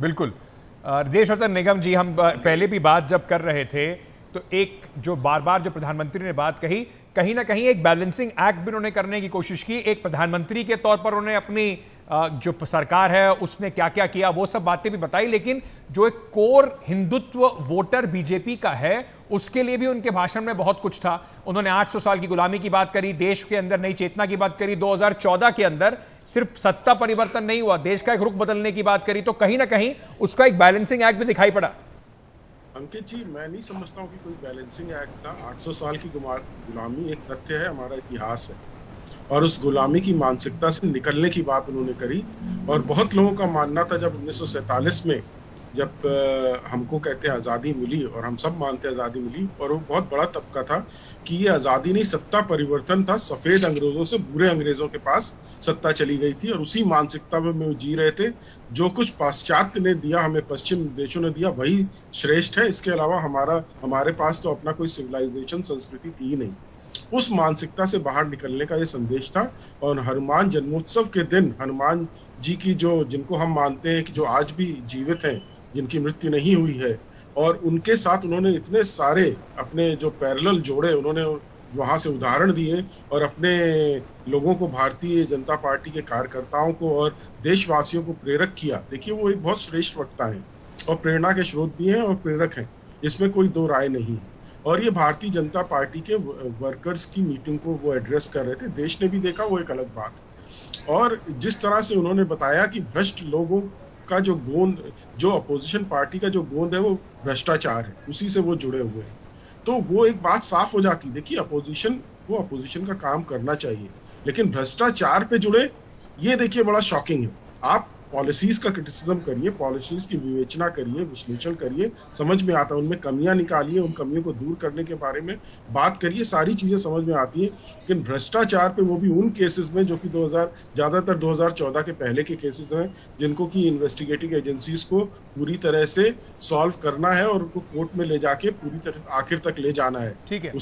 बिल्कुल। देशरतन निगम जी, हम पहले भी बात जब कर रहे थे तो एक जो बार बार जो प्रधानमंत्री ने बात कही, कहीं ना कहीं एक बैलेंसिंग एक्ट भी उन्होंने करने की कोशिश की। एक प्रधानमंत्री के तौर पर उन्होंने अपनी जो सरकार है उसने क्या क्या किया वो सब बातें भी बताई, लेकिन जो एक कोर हिंदुत्व वोटर बीजेपी का है उसके लिए भी उनके भाषण में बहुत कुछ था। उन्होंने 800 साल की गुलामी की बात करी, देश के अंदर नई चेतना की बात करी, 2014 के अंदर सिर्फ सत्ता परिवर्तन नहीं हुआ, देश का एक रुख बदलने की बात करी। तो कहीं ना कहीं उसका एक बैलेंसिंग एक्ट भी दिखाई पड़ा। अंकित जी, मैं नहीं समझता हूँ कि कोई बैलेंसिंग एक्ट था। 800 साल की गुलामी एक तथ्य है, हमारा इतिहास है, और उस गुलामी की मानसिकता से निकलने की बात उन्होंने करी। और बहुत लोगों का मानना था जब 1947 में जब हमको कहते हैं आज़ादी मिली, और हम सब मानते हैं आज़ादी मिली, और वो बहुत बड़ा तबका था कि ये आज़ादी नहीं, सत्ता परिवर्तन था। सफ़ेद अंग्रेज़ों से भूरे अंग्रेज़ों के पास सत्ता चली गई थी, और उसी मानसिकता में वो जी रहे थे। जो कुछ पाश्चात्य ने दिया, हमें पश्चिम देशों ने दिया, वही श्रेष्ठ है। इसके अलावा हमारे पास तो अपना कोई सिविलाइजेशन, संस्कृति थी ही नहीं। उस मानसिकता से बाहर निकलने का ये संदेश था। और हनुमान जन्मोत्सव के दिन हनुमान जी की जिनको हम मानते हैं कि जो आज भी जीवित हैं, जिनकी मृत्यु नहीं हुई है, और उनके साथ उन्होंने इतने सारे अपने जो पैरेलल जोड़े, उन्होंने वहां से उदाहरण दिए और अपने लोगों को, भारतीय जनता पार्टी के कार्यकर्ताओं को और देशवासियों को प्रेरक किया। देखिए, वो एक बहुत श्रेष्ठ वक्ता है और प्रेरणा के स्रोत भी हैं और प्रेरक हैं, इसमें कोई दो राय नहीं है। और ये भारतीय जनता पार्टी के वर्कर्स की मीटिंग को वो एड्रेस कर रहे थे, देश ने भी देखा, वो एक अलग बात है। और जिस तरह से उन्होंने बताया कि भ्रष्ट लोगों का जो गोंद, जो अपोजिशन पार्टी का जो गोंद है, वो भ्रष्टाचार है, उसी से वो जुड़े हुए हैं। तो वो एक बात साफ हो जाती। देखिए, अपोजिशन का काम करना चाहिए, लेकिन भ्रष्टाचार पे जुड़े, ये देखिए बड़ा शॉकिंग है। आप पॉलिसीज का क्रिटिसिज्म करिए, पॉलिसीज की विवेचना करिए, विश्लेषण करिए, समझ में आता है, उनमें कमियां निकालिए, उन कमियों को दूर करने के बारे में बात करिए, सारी चीजें समझ में आती हैं। लेकिन भ्रष्टाचार पे, वो भी उन केसेस में जो कि ज्यादातर 2014 के पहले के केसेस हैं, जिनको कि इन्वेस्टिगेटिव एजेंसीज को पूरी तरह से सॉल्व करना है और उनको कोर्ट में ले जाके पूरी तरह आखिर तक ले जाना है। ठीक है।